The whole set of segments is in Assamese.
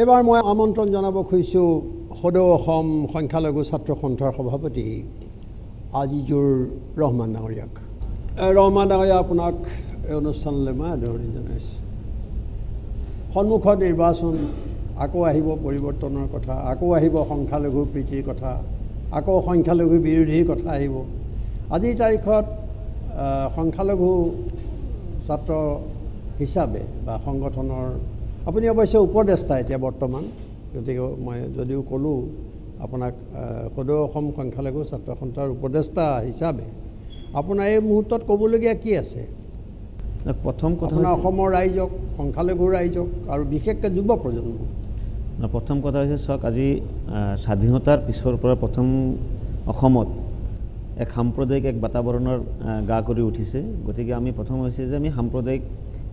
এবাৰ মই আমন্ত্ৰণ জনাব খুজিছোঁ সদৌ অসম সংখ্যালঘু ছাত্ৰ সন্থাৰ সভাপতি আজিজুৰ ৰহমান ডাঙৰীয়াক। ৰহমান ডাঙৰীয়া, আপোনাক এই অনুষ্ঠানলৈ মই আদৰণি জনাইছোঁ। সন্মুখত নিৰ্বাচন, আকৌ আহিব পৰিৱৰ্তনৰ কথা, আকৌ আহিব সংখ্যালঘু প্ৰীতিৰ কথা, আকৌ সংখ্যালঘু বিৰোধীৰ কথা আহিব। আজিৰ তাৰিখত সংখ্যালঘু ছাত্ৰ হিচাপে বা সংগঠনৰ আপুনি অৱশ্যে উপদেষ্টা এতিয়া বৰ্তমান, গতিকে মই যদিও ক'লোঁ আপোনাক সদৌ অসম সংখ্যালঘু ছাত্ৰ সন্থাৰ উপদেষ্টা হিচাপে আপোনাৰ এই মুহূৰ্তত ক'বলগীয়া কি আছে? প্ৰথম কথা আপোনাৰ অসমৰ ৰাইজক, সংখ্যালঘু ৰাইজক আৰু বিশেষকৈ যুৱ প্ৰজন্ম। প্ৰথম কথা হৈছে, চাওক, আজি স্বাধীনতাৰ পিছৰ পৰা প্ৰথম অসমত এক সাম্প্ৰদায়িক এক বাতাবৰণৰ গা কৰি উঠিছে। গতিকে আমি প্ৰথম হৈছে যে আমি সাম্প্ৰদায়িক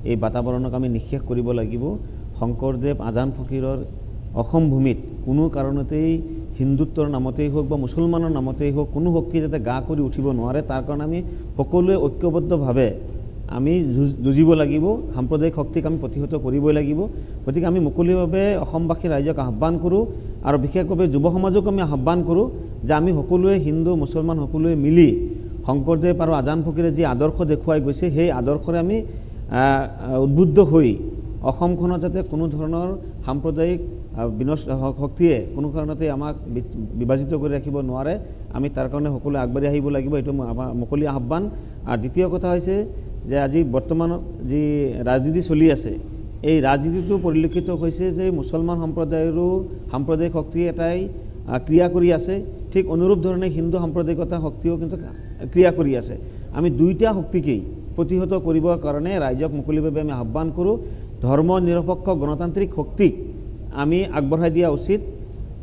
এই বাতাবৰণক আমি নিঃশেষ কৰিব লাগিব। শংকৰদেৱ, আজান ফকীৰৰ অসম ভূমিত কোনো কাৰণতেই হিন্দুত্বৰ নামতেই হওক বা মুছলমানৰ নামতেই হওক কোনো শক্তি যাতে গা কৰি উঠিব নোৱাৰে, তাৰ কাৰণে আমি সকলোৱে ঐক্যবদ্ধভাৱে আমি যুঁজিব লাগিব। সাম্প্ৰদায়িক শক্তিক আমি প্ৰতিহত কৰিবই লাগিব। গতিকে আমি মুকলিভাৱে অসমবাসী ৰাইজক আহ্বান কৰোঁ আৰু বিশেষভাৱে যুৱ সমাজক আমি আহ্বান কৰোঁ যে আমি সকলোৱে হিন্দু মুছলমান সকলোৱে মিলি শংকৰদেৱ আৰু আজান ফকীৰে যি আদৰ্শ দেখুৱাই গৈছে সেই আদৰ্শৰে আমি উদ্বুদ্ধ হৈ অসমখনত যাতে কোনো ধৰণৰ সাম্প্ৰদায়িক শক্তিয়ে কোনো কাৰণতে আমাক বিভাজিত কৰি ৰাখিব নোৱাৰে, আমি তাৰ কাৰণে সকলোৱে আগবাঢ়ি আহিব লাগিব। এইটো আমাৰ মুকলি আহ্বান। আৰু দ্বিতীয় কথা হৈছে যে আজি বৰ্তমান যি ৰাজনীতি চলি আছে, এই ৰাজনীতিটো পৰিলক্ষিত হৈছে যে মুছলমান সম্প্ৰদায়ৰো সাম্প্ৰদায়িক শক্তি এটাই ক্ৰিয়া কৰি আছে, ঠিক অনুৰূপ ধৰণে হিন্দু সাম্প্ৰদায়িকতা শক্তিও কিন্তু ক্ৰিয়া কৰি আছে। আমি দুইটা শক্তিকেই প্ৰতিহত কৰিবৰ কাৰণে ৰাইজক মুকলিভাৱে আমি আহ্বান কৰোঁ। ধৰ্ম নিৰপেক্ষ গণতান্ত্ৰিক শক্তিক আমি আগবঢ়াই দিয়া উচিত।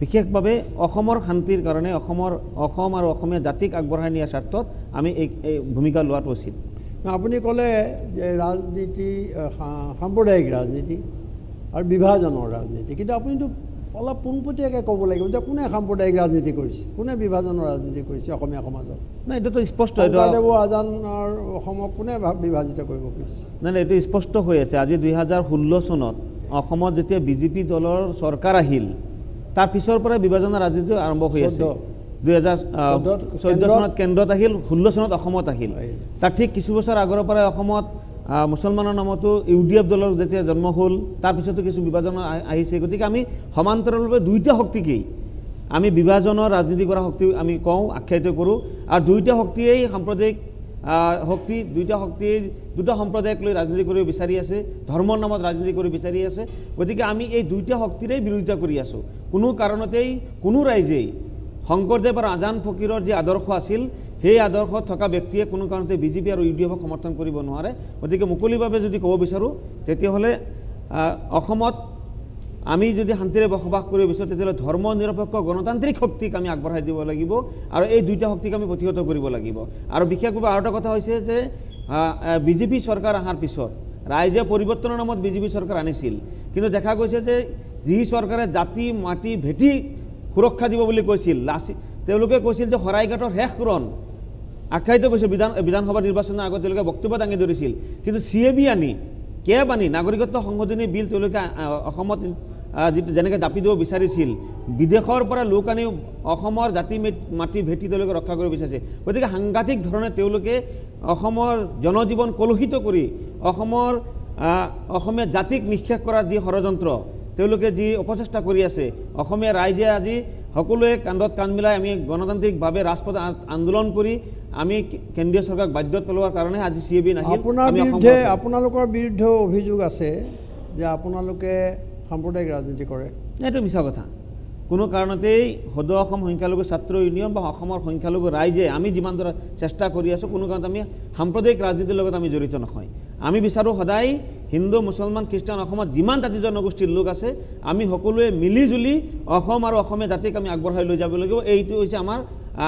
বিশেষভাৱে অসমৰ শান্তিৰ কাৰণে অসম আৰু অসমীয়া জাতিক আগবঢ়াই নিয়াৰ স্বাৰ্থত আমি এই ভূমিকা লোৱাটো উচিত। আপুনি ক'লে যে ৰাজনীতি সাম্প্ৰদায়িক ৰাজনীতি আৰু বিভাজনৰ ৰাজনীতি, কিন্তু আপুনিতো অলপ পোনপটীয়াকৈ ক'ব লাগিব যে কোনে সাম্প্ৰদায়িক ৰাজনীতি কৰিছে, কোনে বিভাজনৰ ৰাজনীতি কৰিছে অসমীয়া সমাজত? নাই, এইটোতো স্পষ্ট। শংকৰদেৱ আজানৰ অসমক কোনে বিভাজিত কৰিব খুজিছে? নাই, এইটো স্পষ্ট হৈ আছে। আজি 2016 চনত অসমত যেতিয়া বিজেপি দলৰ চৰকাৰ আহিল, তাৰ পিছৰ পৰাই বিভাজনৰ ৰাজনীতি আৰম্ভ হৈ আছে। 2014 চনত কেন্দ্ৰত আহিল, 16 চনত অসমত আহিল। তাৰ ঠিক কিছু বছৰ আগৰ পৰাই অসমত মুছলমানৰ নামতো UDF দলৰ যেতিয়া জন্ম হ'ল, তাৰপিছতো কিছু বিভাজন আহিছে। গতিকে আমি সমান্তৰালভাৱে দুইটা শক্তিকেই আমি বিভাজনৰ ৰাজনীতি কৰা শক্তি আমি কওঁ, আখ্যায়িত কৰোঁ। আৰু দুইটা শক্তিয়েই সাম্প্ৰদায়িক শক্তি, দুটা সম্প্ৰদায়ক লৈ ৰাজনীতি কৰিব বিচাৰি আছে, ধৰ্মৰ নামত ৰাজনীতি কৰিব বিচাৰি আছে। গতিকে আমি এই দুইটা শক্তিৰেই বিৰোধিতা কৰি আছোঁ। কোনো কাৰণতেই কোনো ৰাইজেই শংকৰদেৱ আৰু আজান ফকীৰৰ যি আদৰ্শ আছিল সেই আদৰ্শত থকা ব্যক্তিয়ে কোনো কাৰণতে বিজেপি আৰু UDFক সমৰ্থন কৰিব নোৱাৰে। গতিকে মুকলিভাৱে যদি ক'ব বিচাৰোঁ, তেতিয়াহ'লে অসমত আমি যদি শান্তিৰে বসবাস কৰিব বিচাৰোঁ, তেতিয়াহ'লে ধৰ্ম নিৰপেক্ষ গণতান্ত্ৰিক শক্তিক আমি আগবঢ়াই দিব লাগিব আৰু এই দুইটা শক্তিক আমি প্ৰতিহত কৰিব লাগিব। আৰু বিশেষভাৱে আৰু এটা কথা হৈছে যে বিজেপি চৰকাৰ অহাৰ পিছত ৰাইজে পৰিৱৰ্তনৰ নামত বিজেপি চৰকাৰ আনিছিল, কিন্তু দেখা গৈছে যে যি চৰকাৰে জাতি মাটি ভেটি সুৰক্ষা দিব বুলি কৈছিল, তেওঁলোকে কৈছিল যে শৰাইঘাটৰ শেষকৰণ আখ্যায়িত কৰিছিল। বিধানসভা নিৰ্বাচনৰ আগত তেওঁলোকে বক্তব্য দাঙি ধৰিছিল, কিন্তু CAB আনি কেব আনি নাগৰিকত্ব সংশোধনী বিল তেওঁলোকে অসমত যিটো যেনেকৈ জাপি দিব বিচাৰিছিল, বিদেশৰ পৰা লোক আনি অসমৰ জাতি মাটি ভেটি তেওঁলোকে ৰক্ষা কৰিব বিচাৰিছে। গতিকে সাংঘাতিক ধৰণে তেওঁলোকে অসমৰ জনজীৱন কলুষিত কৰি অসমীয়া জাতিক নিঃশেষ কৰাৰ যি ষড়যন্ত্ৰ তেওঁলোকে যি অপচেষ্টা কৰি আছে, অসমীয়া ৰাইজে আজি সকলোৱে কান্ধত কান্ধ মিলাই আমি গণতান্ত্ৰিকভাৱে ৰাজপথ আন্দোলন কৰি আমি কেন্দ্ৰীয় চৰকাৰক বাধ্যত পেলোৱাৰ কাৰণে আজি CAB নাহিল। আপোনালোকৰ বিৰুদ্ধেও অভিযোগ আছে যে আপোনালোকে সাম্প্ৰদায়িক ৰাজনীতি কৰে। এইটো মিছা কথা। কোনো কাৰণতেই সদৌ অসম সংখ্যালঘু ছাত্ৰ ইউনিয়ন বা অসমৰ সংখ্যালঘু ৰাইজে আমি যিমান দৰে চেষ্টা কৰি আছোঁ, কোনো কাৰণত আমি সাম্প্ৰদায়িক ৰাজনীতিৰ লগত আমি জড়িত নহয়। আমি বিচাৰোঁ সদায় হিন্দু মুছলমান খ্ৰীষ্টান অসমত যিমান জাতি জনগোষ্ঠীৰ লোক আছে, আমি সকলোৱে মিলিজুলি অসম আৰু অসমীয়া জাতিক আমি আগবঢ়াই লৈ যাব লাগিব। এইটো হৈছে আমাৰ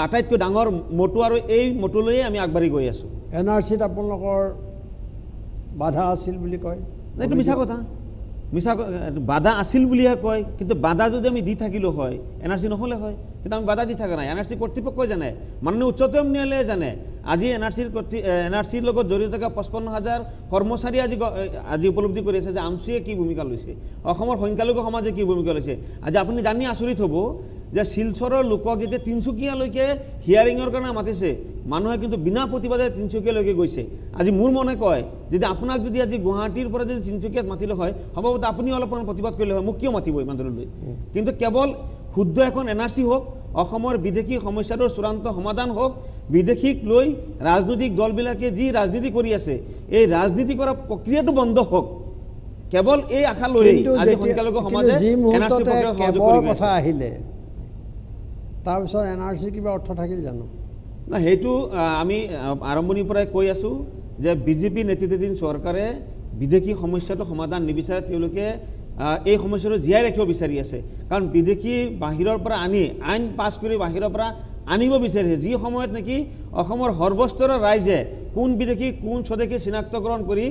আটাইতকৈ ডাঙৰ মটো আৰু এই মটোলৈয়ে আমি আগবাঢ়ি গৈ আছোঁ। NRCত আপোনালোকৰ বাধা আছিল বুলি কয়? এইটো মিছা কথা। বাধা আছিল বুলিহে কয়, কিন্তু বাধা যদি আমি দি থাকিলোঁ হয় NRC নহ'লে হয়। কিন্তু আমি বাধা দি থকা নাই। NRC কৰ্তৃপক্ষই জানে, মাননীয় উচ্চতম ন্যায়ালয়ে জানে। আজি NRCৰ লগত জড়িত থকা 55,000 কৰ্মচাৰী আজি উপলব্ধি কৰি আছে যে আমচুৱে কি ভূমিকা লৈছে, অসমৰ সংখ্যালঘু সমাজে কি ভূমিকা লৈছে। আজি আপুনি জানি আচৰিত হ'ব যে শিলচৰৰ লোকক যেতিয়া তিনিচুকীয়ালৈকে হিয়াৰিঙৰ কাৰণে মাতিছে, মানুহে কিন্তু বিনা প্ৰতিবাদে তিনিচুকীয়ালৈকে গৈছে। আজি মোৰ মনে কয় যদি আপোনাক যদি আজি গুৱাহাটীৰ পৰা যদি তিনিচুকীয়াত মাতিলে হয়, সম্ভৱতঃ আপুনি অলপমান প্ৰতিবাদ কৰিলে হয়, মোক কিয় মাতিব ইমান দূৰলৈ। কিন্তু কেৱল শুদ্ধ এখন NRC হওক, অসমৰ বিদেশী সমস্যাটোৰ চূড়ান্ত সমাধান হওক, বিদেশীক লৈ ৰাজনৈতিক দলবিলাকে যি ৰাজনীতি কৰি আছে এই ৰাজনীতি কৰা প্ৰক্ৰিয়াটো বন্ধ হওক, কেৱল এই আশা লৈ আজি সংখ্যালঘু সমাজে NRC প্ৰক্ৰিয়াত সহযোগ কৰি আছে। আহিলে তাৰপিছত NRC কিবা অৰ্থ থাকিল জানো? না, সেইটো আমি আৰম্ভণিৰ পৰাই কৈ আছোঁ যে BJP নেতৃত্বাধীন চৰকাৰে বিদেশী সমস্যাটো সমাধান নিবিচাৰে, তেওঁলোকে এই সমস্যাটো জীয়াই ৰাখিব বিচাৰি আছে। কাৰণ বিদেশী বাহিৰৰ পৰা আনি আইন পাছ কৰি বাহিৰৰ পৰা আনিব বিচাৰিছে, যি সময়ত নেকি অসমৰ সৰ্বস্তৰৰ ৰাইজে কোন বিদেশী কোন স্বদেশী চিনাক্তকৰণ কৰি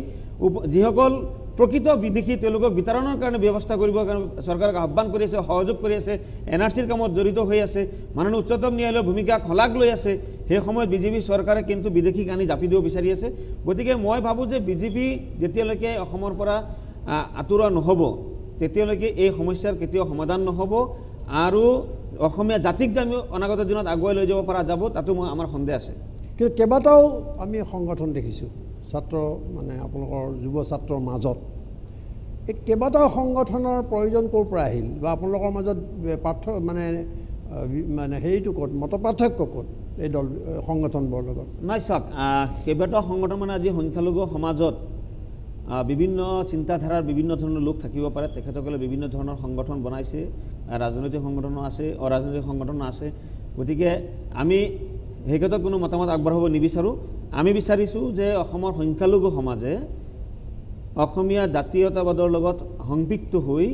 যিসকল প্ৰকৃত বিদেশী তেওঁলোকক বিতৰণৰ কাৰণে ব্যৱস্থা কৰিবৰ কাৰণে চৰকাৰক আহ্বান কৰি আছে, সহযোগ কৰি আছে, NRCৰ কামত জড়িত হৈ আছে, মাননীয় উচ্চতম ন্যায়ালয়ৰ ভূমিকাক শলাগ লৈ আছে। সেই সময়ত BJP চৰকাৰে কিন্তু বিদেশীক আনি জাপি দিব বিচাৰি আছে। গতিকে মই ভাবোঁ যে BJP যেতিয়ালৈকে অসমৰ পৰা আঁতৰোৱা নহ'ব তেতিয়ালৈকে এই সমস্যাৰ কেতিয়াও সমাধান নহ'ব, আৰু অসমীয়া জাতিক যে আমি অনাগত দিনত আগুৱাই লৈ যাব পৰা যাব তাতো আমাৰ সন্দেহ আছে। কিন্তু কেইবাটাও আমি সংগঠন দেখিছোঁ ছাত্ৰ মানে আপোনালোকৰ যুৱ ছাত্ৰৰ মাজত, এই কেইবাটাও সংগঠনৰ প্ৰয়োজন ক'ৰ পৰা আহিল, বা আপোনালোকৰ মাজত মানে হেৰিটো ক'ত, মত পাৰ্থক্য ক'ত এই দল সংগঠনবোৰৰ লগত? নাই চাওক, কেইবাটাও সংগঠন মানে আজি সংখ্যালঘু সমাজত বিভিন্ন চিন্তাধাৰাৰ বিভিন্ন ধৰণৰ লোক থাকিব পাৰে, তেখেতসকলে বিভিন্ন ধৰণৰ সংগঠন বনাইছে, ৰাজনৈতিক সংগঠনো আছে, অৰাজনৈতিক সংগঠনো আছে। গতিকে আমি সেই ক্ষেত্ৰত কোনো মতামত আগবঢ়াব নিবিচাৰোঁ। আমি বিচাৰিছোঁ যে অসমৰ সংখ্যালঘু সমাজে অসমীয়া জাতীয়তাবাদৰ লগত সংপৃক্ত হৈ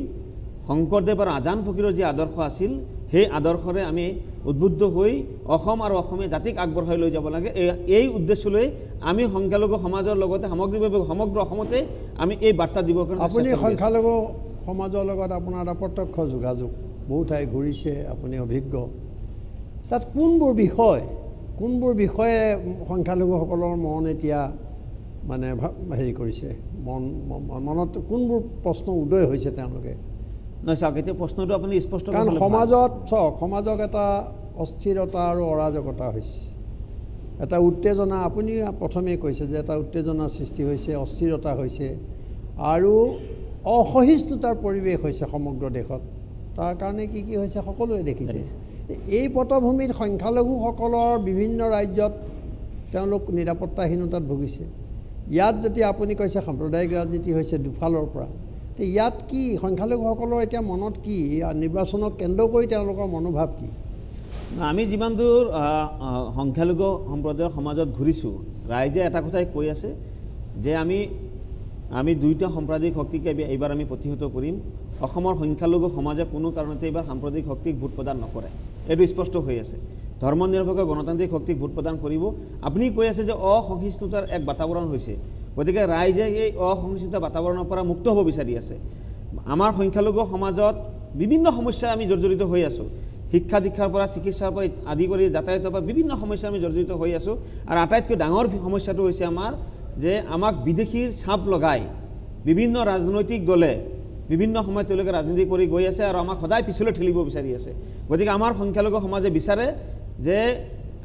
শংকৰদেৱ আৰু আজান ফকীৰৰ যি আদৰ্শ আছিল সেই আদৰ্শৰে আমি উদ্বুদ্ধ হৈ অসম আৰু অসমীয়া জাতিক আগবঢ়াই লৈ যাব লাগে। এই উদ্দেশ্য লৈ আমি সংখ্যালঘু সমাজৰ লগতে সামগ্ৰিকভাৱে সমগ্ৰ অসমতে আমি এই বাৰ্তা দিবৰ কাৰণে আপুনি সংখ্যালঘু সমাজৰ লগত আপোনাৰ এটা প্ৰত্যক্ষ যোগাযোগ, বহু ঠাই ঘূৰিছে, আপুনি অভিজ্ঞ। তাত কোনবোৰ বিষয়ে সংখ্যালঘুসকলৰ মন এতিয়া মানে হেৰি কৰিছে, মনত কোনবোৰ প্ৰশ্ন উদয় হৈছে তেওঁলোকে? নহয় চাওক, এতিয়া প্ৰশ্নটো আপুনি স্পষ্ট, কাৰণ সমাজক এটা অস্থিৰতা আৰু অৰাজকতা হৈছে, এটা উত্তেজনা, আপুনি প্ৰথমেই কৈছে যে এটা উত্তেজনাৰ সৃষ্টি হৈছে, অস্থিৰতা হৈছে আৰু অসহিষ্ণুতাৰ পৰিৱেশ হৈছে সমগ্ৰ দেশত। তাৰ কাৰণে কি হৈছে সকলোৱে দেখিছে। এই পটভূমিত সংখ্যালঘুসকলৰ বিভিন্ন ৰাজ্যত তেওঁলোক নিৰাপত্তাহীনতাত ভুগিছে। ইয়াত যেতিয়া আপুনি কৈছে সাম্প্ৰদায়িক ৰাজনীতি হৈছে দুফালৰ পৰা, তো ইয়াত কি সংখ্যালঘুসকলৰ এতিয়া মনত কি, নিৰ্বাচনক কেন্দ্ৰ কৰি তেওঁলোকৰ মনোভাৱ কি? আমি যিমান দূৰ সংখ্যালঘু সম্প্ৰদায়ৰ সমাজত ঘূৰিছোঁ, ৰাইজে এটা কথাই কৈ আছে যে আমি দুয়োটা সাম্প্ৰদায়িক শক্তিকে এইবাৰ আমি প্ৰতিহত কৰিম। অসমৰ সংখ্যালঘু সমাজে কোনো কাৰণতে এইবাৰ সাম্প্ৰদায়িক শক্তিক ভোট প্ৰদান নকৰে, এইটো স্পষ্ট হৈ আছে। ধৰ্ম নিৰপেক্ষ গণতান্ত্ৰিক শক্তিক ভোট প্ৰদান কৰিব। আপুনি কৈ আছে যে অসহিষ্ণুতাৰ এক বাতাবৰণ হৈছে, গতিকে ৰাইজে এই অসহিষ্ণুতা বাতাবৰণৰ পৰা মুক্ত হ'ব বিচাৰি আছে। আমাৰ সংখ্যালঘু সমাজত বিভিন্ন সমস্যাই আমি জৰ্জৰিত হৈ আছোঁ, শিক্ষা দীক্ষাৰ পৰা চিকিৎসাৰ পৰা আদি কৰি যাতায়াতৰ পৰা বিভিন্ন সমস্যা আমি জৰ্জৰিত হৈ আছোঁ। আৰু আটাইতকৈ ডাঙৰ সমস্যাটো হৈছে আমাৰ যে আমাক বিদেশীৰ চাপ লগাই বিভিন্ন ৰাজনৈতিক দলে বিভিন্ন সময়ত তেওঁলোকে ৰাজনীতি কৰি গৈ আছে আৰু আমাক সদায় পিছলৈ ঠেলিব বিচাৰি আছে। গতিকে আমাৰ সংখ্যালঘু সমাজে বিচাৰে যে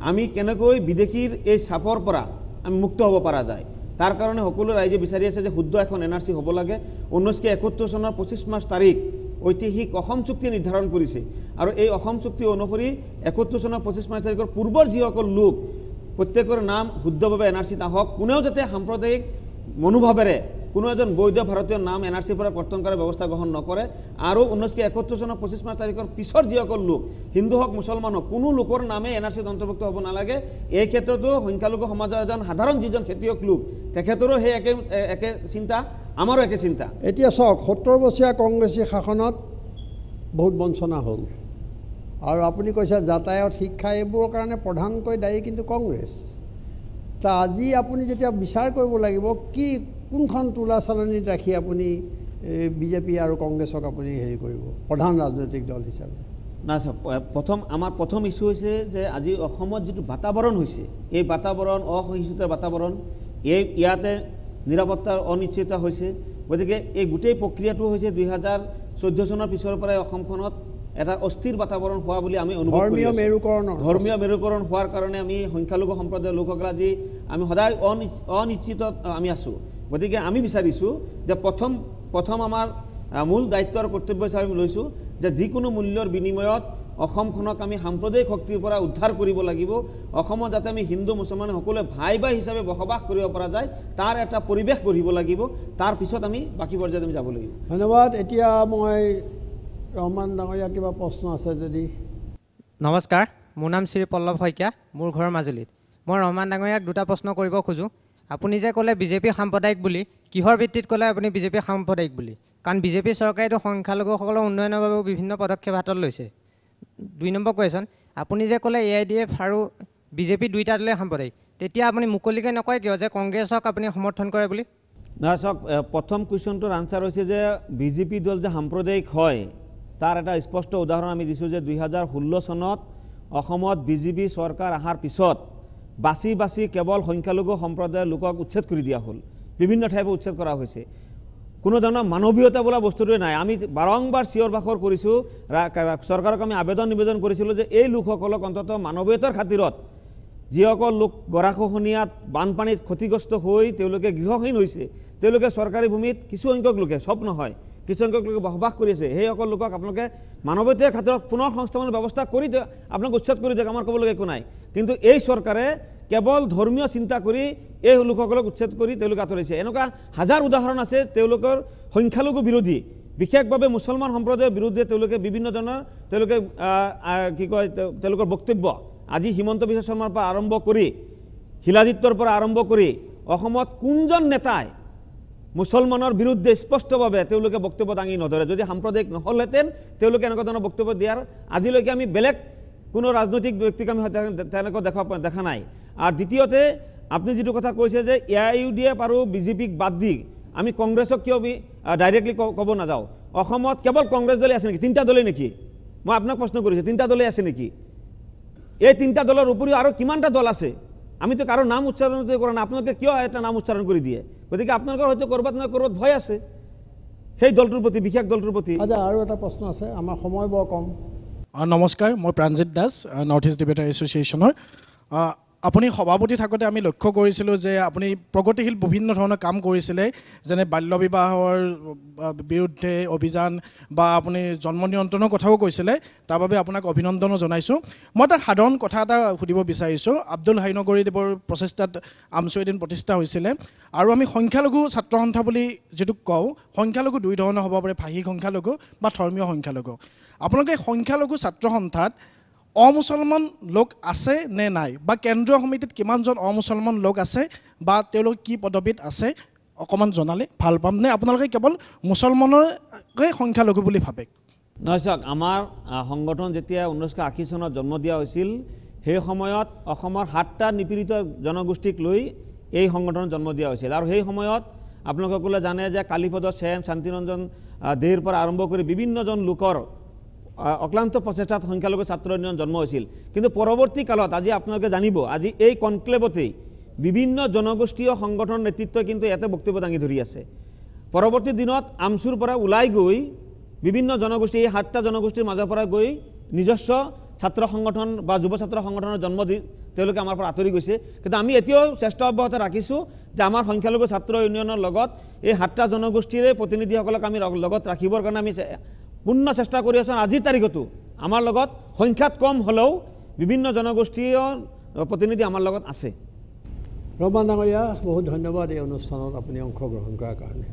আমি কেনেকৈ বিদেশীৰ এই চাপৰ পৰা আমি মুক্ত হ'ব পৰা যায়। তাৰ কাৰণে সকলো ৰাইজে বিচাৰি আছে যে শুদ্ধ এখন NRC হ'ব লাগে। 1971 চনৰ 25 মাৰ্চ তাৰিখ ঐতিহাসিক অসম চুক্তি নিৰ্ধাৰণ কৰিছে, আৰু এই অসম চুক্তি অনুসৰি 71 চনৰ 25 মাৰ্চ তাৰিখৰ পূৰ্বৰ যিসকল লোক প্ৰত্যেকৰ নাম শুদ্ধভাৱে NRCত আহক, কোনেও যাতে সাম্প্ৰদায়িক মনোভাৱেৰে কোনো এজন বৈধ ভাৰতীয় নাম NRCৰ পৰা কৰ্তন কৰাৰ ব্যৱস্থা গ্ৰহণ নকৰে। আৰু 1971 চনৰ 25 মাৰ্চ তাৰিখৰ পিছৰ যিসকল লোক হিন্দু হওক মুছলমান হওক কোনো লোকৰ নামে NRCত অন্তৰ্ভুক্ত হ'ব নালাগে। এই ক্ষেত্ৰতো সংখ্যালঘু সমাজৰ এজন সাধাৰণ যিজন খেতিয়ক লোক তেখেতৰো সেই একে চিন্তা, আমাৰো একে চিন্তা। এতিয়া চাওক 70 বছৰীয়া কংগ্ৰেছী শাসনত বহুত বঞ্চনা হ'ল, আৰু আপুনি কৈছে যাতায়াত শিক্ষা এইবোৰৰ কাৰণে প্ৰধানকৈ দায়ী কিন্তু কংগ্ৰেছ। তা আজি আপুনি যেতিয়া বিচাৰ কৰিব লাগিব কি কোনখন তোলা চালনীত ৰাখি আপুনি BJP আৰু কংগ্ৰেছক আপুনি হেৰি কৰিব প্ৰধান ৰাজনৈতিক দল হিচাপে? না চাওক আমাৰ প্ৰথম ইস্যু হৈছে যে আজি অসমত যিটো বাতাবৰণ হৈছে এই বাতাবৰণ অসহিষ্ণুতাৰ বাতাবৰণ ইয়াতে নিৰাপত্তাৰ অনিশ্চয়তা হৈছে গতিকে এই গোটেই প্ৰক্ৰিয়াটো হৈছে 2014 চনৰ পিছৰ পৰাই অসমখনত এটা অস্থিৰ বাতাবৰণ হোৱা বুলি আমি অনুভৱ কৰি আছোঁ ধৰ্মীয় মেৰুকৰণ হোৱাৰ কাৰণে আমি সংখ্যালঘু সম্প্ৰদায়ৰ লোকসকল আজি আমি সদায় অনিশ্চিত আমি আছোঁ গতিকে আমি বিচাৰিছোঁ যে প্ৰথম আমাৰ মূল দায়িত্ব আৰু কৰ্তব্য হিচাপে আমি লৈছোঁ যে যিকোনো মূল্যৰ বিনিময়ত অসমখনক আমি সাম্প্ৰদায়িক শক্তিৰ পৰা উদ্ধাৰ কৰিব লাগিব অসমত যাতে আমি হিন্দু মুছলমান সকলোৱে ভাই ভাই হিচাপে বসবাস কৰিব পৰা যায় তাৰ এটা পৰিৱেশ গঢ়িব লাগিব তাৰ পিছত আমি বাকী পৰ্যায়ত আমি যাব লাগিব ধন্যবাদ এতিয়া মই ৰহমান ডাঙৰীয়া কিবা প্ৰশ্ন আছে যদি নমস্কাৰ মোৰ নাম শ্ৰী পল্লৱ শইকীয়া মোৰ ঘৰ মাজুলীত মই ৰহমান ডাঙৰীয়াক দুটা প্ৰশ্ন কৰিব খোজোঁ আপুনি যে ক'লে বিজেপি সাম্প্ৰদায়িক বুলি কিহৰ ভিত্তিত ক'লে আপুনি বিজেপি সাম্প্ৰদায়িক বুলি কাৰণ বিজেপি চৰকাৰেতো সংখ্যালঘুসকলৰ উন্নয়নৰ বাবেও বিভিন্ন পদক্ষেপ হাতত লৈছে 2 নম্বৰ কুৱেশ্যন আপুনি যে ক'লে AIDF আৰু বিজেপি দুইটা দলে সাম্প্ৰদায়িক তেতিয়া আপুনি মুকলিকৈ নকয় কিয় যে কংগ্ৰেছক আপুনি সমৰ্থন কৰে বুলি না চাওক প্ৰথম কুৱেশ্যনটোৰ আনচাৰ হৈছে যে বিজেপি দল যে সাম্প্ৰদায়িক হয় তাৰ এটা স্পষ্ট উদাহৰণ আমি দিছোঁ যে 2016 চনত অসমত বিজেপি চৰকাৰ অহাৰ পিছত বাছি বাছি কেৱল সংখ্যালঘু সম্প্ৰদায়ৰ লোকক উচ্ছেদ কৰি দিয়া হ'ল বিভিন্ন ঠাইৰ পৰা উচ্ছেদ কৰা হৈছে কোনো ধৰণৰ মানৱীয়তা বোলা বস্তুটোৱে নাই আমি বাৰংবাৰ চিঞৰ বাখৰ কৰিছোঁ চৰকাৰক আমি আবেদন নিবেদন কৰিছিলোঁ যে এই লোকসকলক অন্ততঃ মানৱীয়তাৰ খাতিৰত যিসকল লোক গৰাখহনীয়াত বানপানীত ক্ষতিগ্ৰস্ত হৈ তেওঁলোকে গৃহহীন হৈছে তেওঁলোকে চৰকাৰী ভূমিত কিছু সংখ্যক লোকে সব নহয় কিছু সংখ্যক লোকে বসবাস কৰি আছে সেইসকল লোকক আপোনালোকে মানৱীয়তাৰ খাতিৰত পুনৰ সংস্থাপনৰ ব্যৱস্থা কৰি আপোনাক উচ্ছেদ কৰি দিয়ক আমাৰ ক'বলগীয়া একো নাই কিন্তু এই চৰকাৰে কেৱল ধৰ্মীয় চিন্তা কৰি এই লোকসকলক উচ্ছেদ কৰি তেওঁলোকে আঁতৰাইছে এনেকুৱা হাজাৰ উদাহৰণ আছে তেওঁলোকৰ সংখ্যালঘু বিৰোধী বিশেষভাৱে মুছলমান সম্প্ৰদায়ৰ বিৰুদ্ধে তেওঁলোকে বিভিন্ন ধৰণৰ তেওঁলোকে কি কয় তেওঁলোকৰ বক্তব্য আজি হিমন্ত বিশ্ব শৰ্মাৰ পৰা আৰম্ভ কৰি শিলাজিতৰ পৰা আৰম্ভ কৰি অসমত কোনজন নেতাই মুছলমানৰ বিৰুদ্ধে স্পষ্টভাৱে তেওঁলোকে বক্তব্য দাঙি নধৰে যদি সাম্প্ৰদায়িক নহ'লহেঁতেন তেওঁলোকে এনেকুৱা ধৰণৰ বক্তব্য দিয়াৰ আজিলৈকে আমি বেলেগ কোনো ৰাজনৈতিক ব্যক্তিক আমি তেনেকৈ দেখা নাই আৰু দ্বিতীয়তে আপুনি যিটো কথা কৈছে যে AIUDF আৰু বিজেপিক বাদ দি আমি কংগ্ৰেছক কিয় ডাইৰেক্টলি ক'ব নাযাওঁ অসমত কেৱল কংগ্ৰেছ দলেই আছে নেকি 3টা দলেই নেকি মই আপোনাক প্ৰশ্ন কৰিছোঁ 3টা দলেই আছে নেকি এই 3টা দলৰ উপৰিও আৰু কিমানটা দল আছে আমিতো কাৰো নাম উচ্চাৰণ কৰা নাই আপোনালোকে কিয় এটা নাম উচ্চাৰণ কৰি দিয়ে গতিকে আপোনালোকৰ হয়তো ক'ৰবাত নহয় ক'ৰবাত ভয় আছে সেই দলটোৰ প্ৰতি বিশেষ দলটোৰ প্ৰতি আচ্ছা আৰু এটা প্ৰশ্ন আছে আমাৰ সময় বৰ কম নমস্কাৰ মই প্ৰাণজিৎ দাস নৰ্থ ইষ্ট ডিবেটাৰ এছ'চিয়েশ্যনৰ আপুনি সভাপতি থাকোঁতে আমি লক্ষ্য কৰিছিলোঁ যে আপুনি প্ৰগতিশীল বিভিন্ন ধৰণৰ কাম কৰিছিলে যেনে বাল্য বিবাহৰ বিৰুদ্ধে অভিযান বা আপুনি জন্ম নিয়ন্ত্ৰণৰ কথাও কৈছিলে তাৰ বাবে আপোনাক অভিনন্দনো জনাইছোঁ মই এটা সাধাৰণ কথা এটা সুধিব বিচাৰিছোঁ আব্দুল হাই নগৰীদেৱৰ প্ৰচেষ্টাত আমছু এদিন প্ৰতিষ্ঠা হৈছিলে আৰু আমি সংখ্যালঘু ছাত্ৰ সন্থা বুলি যিটো কওঁ সংখ্যালঘু দুই ধৰণৰ হ'ব পাৰে ভাষিক সংখ্যালঘু বা ধৰ্মীয় সংখ্যালঘু আপোনালোকে সংখ্যালঘু ছাত্ৰ সন্থাত অমুছলমান লোক আছে নে নাই বা কেন্দ্ৰীয় সমিতিত কিমানজন অমুছলমান লোক আছে বা তেওঁলোক কি পদবীত আছে অকণমান জনালে ভাল পাম নে আপোনালোকে কেৱল মুছলমানৰে সংখ্যালঘু বুলি ভাবে নহয় চাওক আমাৰ সংগঠন যেতিয়া 1980 চনত জন্ম দিয়া হৈছিল সেই সময়ত অসমৰ 7টা নিপীড়িত জনগোষ্ঠীক লৈ এই সংগঠন জন্ম দিয়া হৈছিল আৰু সেই সময়ত আপোনালোকসকলে জানে যে কালীপদ সেন শান্তিৰঞ্জন দেৰ পৰা আৰম্ভ কৰি বিভিন্নজন লোকৰ অক্লান্ত প্ৰচেষ্টাত সংখ্যালঘু ছাত্ৰ ইউনিয়ন জন্ম হৈছিল কিন্তু পৰৱৰ্তী কালত আজি আপোনালোকে জানিব আজি এই কনক্লেভতেই বিভিন্ন জনগোষ্ঠীয় সংগঠনৰ নেতৃত্বই কিন্তু ইয়াতে বক্তব্য দাঙি ধৰি আছে পৰৱৰ্তী দিনত আমছুৰ পৰা ওলাই গৈ বিভিন্ন জনগোষ্ঠী এই 7টা জনগোষ্ঠীৰ মাজৰ পৰা গৈ নিজস্ব ছাত্ৰ সংগঠন বা যুৱ ছাত্ৰ সংগঠনৰ জন্ম দি তেওঁলোকে আমাৰ পৰা আঁতৰি গৈছে কিন্তু আমি এতিয়াও চেষ্টা অব্যাহত ৰাখিছোঁ যে আমাৰ সংখ্যালঘু ছাত্ৰ ইউনিয়নৰ লগত এই 7টা জনগোষ্ঠীৰে প্ৰতিনিধিসকলক আমি লগত ৰাখিবৰ কাৰণে আমি পূৰ্ণ চেষ্টা কৰি আছোঁ আজিৰ তাৰিখতো আমাৰ লগত সংখ্যাত কম হ'লেও বিভিন্ন জনগোষ্ঠীয় প্ৰতিনিধি আমাৰ লগত আছে ৰহমান ডাঙৰীয়া বহুত ধন্যবাদ এই অনুষ্ঠানত আপুনি অংশগ্ৰহণ কৰাৰ কাৰণে